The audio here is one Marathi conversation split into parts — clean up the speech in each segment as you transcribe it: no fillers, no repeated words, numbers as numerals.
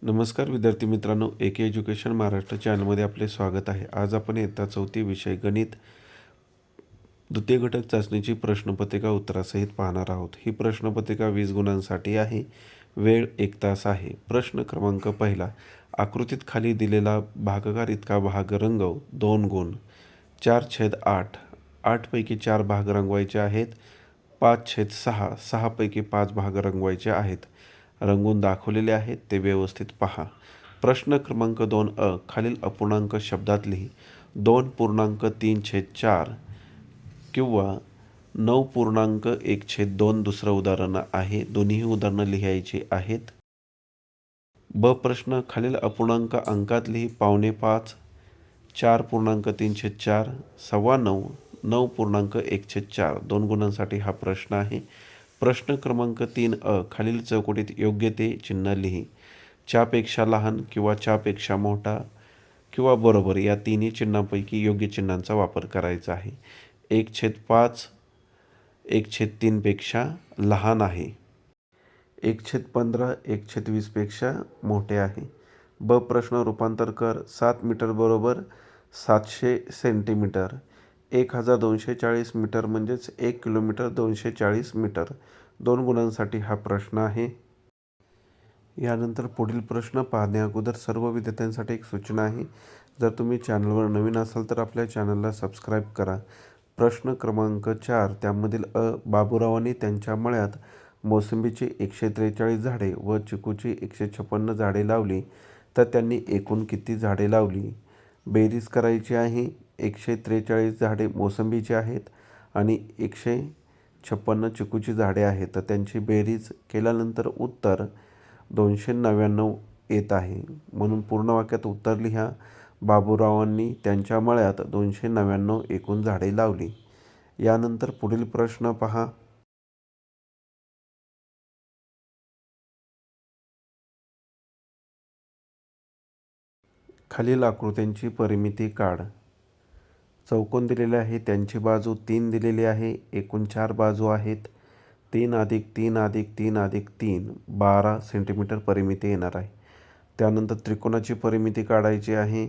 नमस्कार विद्यार्थी मित्रांनो, एके एज्युकेशन महाराष्ट्र चॅनलमध्ये आपले स्वागत आहे. आज आपण इयत्ता 4थी विषय गणित द्वितीय घटक चाचणीची प्रश्नपत्रिका उत्तरासहित पाहणार आहोत. ही प्रश्नपत्रिका 20 गुणांसाठी आहे. वेळ 1 तास आहे. प्रश्न क्रमांक पहिला. आकृतीत खाली दिलेला भागाकार इतका भाग रंगव. 2 गुण. 4/8. 8 पैकी 4 भाग रंगवायचे आहेत. 5/6. 6 पैकी 5 भाग रंगवायचे आहेत. रंगवून दाखवलेले आहेत ते व्यवस्थित पहा. प्रश्न क्रमांक 2 खालील अपूर्णांक शब्दात लिही. 2.3/4 किंवा 9.1/2 दुसरं उदाहरण आहे. दोन्ही उदाहरणं लिहायची आहेत. प्रश्न खालील अपूर्णांक अंकात लिही. 5.5, 4.3/4, 9.25, 9.1/4. 2 गुणांसाठी हा प्रश्न आहे. प्रश्न क्रमांक 3 खालील चौकटीत योग्य ते चिन्ह लिही. च्यापेक्षा लहान किंवा च्यापेक्षा मोठा किंवा बरोबर या तिन्ही चिन्हांपैकी योग्य चिन्हांचा वापर करायचा आहे. 1/5 1/3 पेक्षा लहान आहे. 1/15 1/20 पेक्षा मोठे आहे. प्रश्न रूपांतर कर. 7 मीटर बरोबर 700 सेंटीमीटर. 1240 मीटर म्हणजेच 1 किलोमीटर 240 मीटर. 2 गुणांसाठी हा प्रश्न आहे. यानंतर पुढील प्रश्न पाहण्या अगोदर सर्व विद्यार्थ्यांसाठी एक सूचना आहे. जर तुम्ही चॅनलवर नवीन असाल तर आपल्या चॅनलला सबस्क्राईब करा. प्रश्न क्रमांक 4 त्यामधील बाबूरावांनी त्यांच्या मळ्यात मोसंबीची 143 झाडे व चिकूची 156 झाडे लावली तर त्यांनी एकूण किती झाडे लावली? बेरीज करायची आहे. 143 झाडे मोसंबीची आहेत आणि 156 चिकूची झाडे आहेत, तर त्यांची बेरीज केल्यानंतर उत्तर 299 येत आहे. म्हणून पूर्ण वाक्यात उत्तर लिहा. बाबूरावांनी त्यांच्या मळ्यात 299 एकूण झाडे लावली. यानंतर पुढील प्रश्न पहा. खालील आकृत्यांची परिमिती काढ. चौकोन दिलेले आहे, त्यांची बाजू 3 दिलेली आहे. एकूण 4 बाजू आहेत. 3 + 3 + 3 + 3 12 सेंटीमीटर परिमिती येणार आहे. त्यानंतर त्रिकोणाची परिमिती काढायची आहे.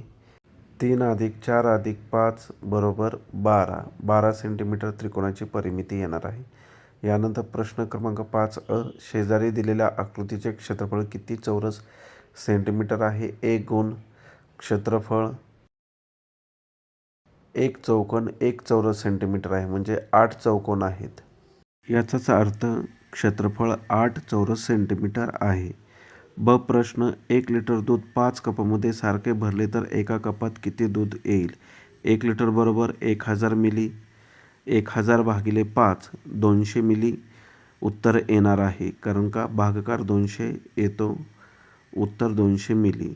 3 + 4 + 5 बरोबर 12 सेंटीमीटर त्रिकोणाची परिमिती येणार आहे. यानंतर प्रश्न क्रमांक 5 शेजारी दिलेल्या आकृतीचे क्षेत्रफळ किती चौरस सेंटीमीटर आहे? 1 गुण क्षेत्रफळ 1 चौकोन 1 चौरस सेंटीमीटर आहे, म्हणजे 8 चौकोन आहेत. याचाच अर्थ क्षेत्रफळ 8 चौरस सेंटीमीटर आहे. प्रश्न 1 लिटर दूध 5 कपामध्ये सारखे भरले तर एका कपात किती दूध येईल? 1 लिटर बरोबर 1000 मिली. 1000 भागिले 5 200 मिली उत्तर येणार आहे, कारण का भागाकार 200 येतो. उत्तर 200 मिली.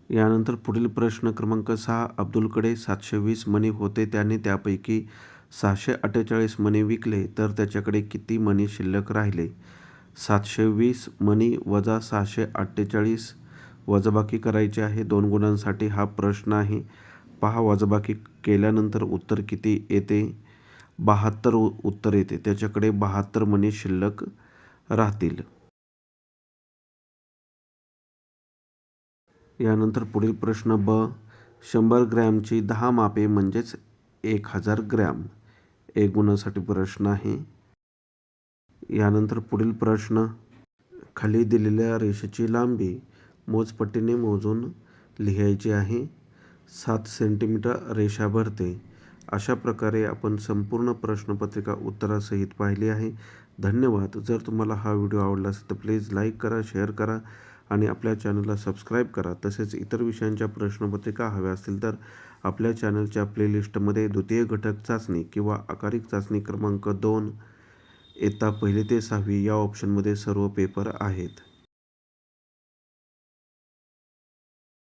यानंतर पुढील प्रश्न क्रमांक 6 अब्दुलकडे 720 मणी होते. त्याने त्यापैकी 648 मणी विकले तर त्याच्याकडे किती मणी शिल्लक राहिले? 720 मणी वजा 648 वजाबाकी करायचे आहे. 2 गुणांसाठी हा प्रश्न आहे. पहा, वजाबाकी केल्यानंतर उत्तर किती येते? 72 उत्तर येते. त्याच्याकडे 72 मणी शिल्लक राहतील. यानंतर पुढील प्रश्न 100 ग्रॅमची 10 मापे म्हणजेच 1000 ग्रॅम. 1 गुणासाठी प्रश्न आहे. यानंतर पुढील प्रश्न खाली दिलेल्या रेषेची लांबी मोजपट्टीने मोजून लिहायची आहे. 7 सेंटीमीटर रेषा भरते. अशा प्रकारे आपण संपूर्ण प्रश्नपत्रिका उत्तरासहित पाहिली आहे. धन्यवाद. जर तुम्हाला हा व्हिडिओ आवडला असेल तर प्लीज लाईक करा, शेअर करा आणि आपल्या चॅनलला सबस्क्राईब करा. तसेच इतर विषयांच्या प्रश्नपत्रिका हव्या असतील तर आपल्या चॅनलच्या प्लेलिस्टमध्ये द्वितीय घटक चाचणी किंवा आकारिक चाचणी क्रमांक 2 इयत्ता 1 ते 6वी या ऑप्शनमध्ये सर्व पेपर आहेत.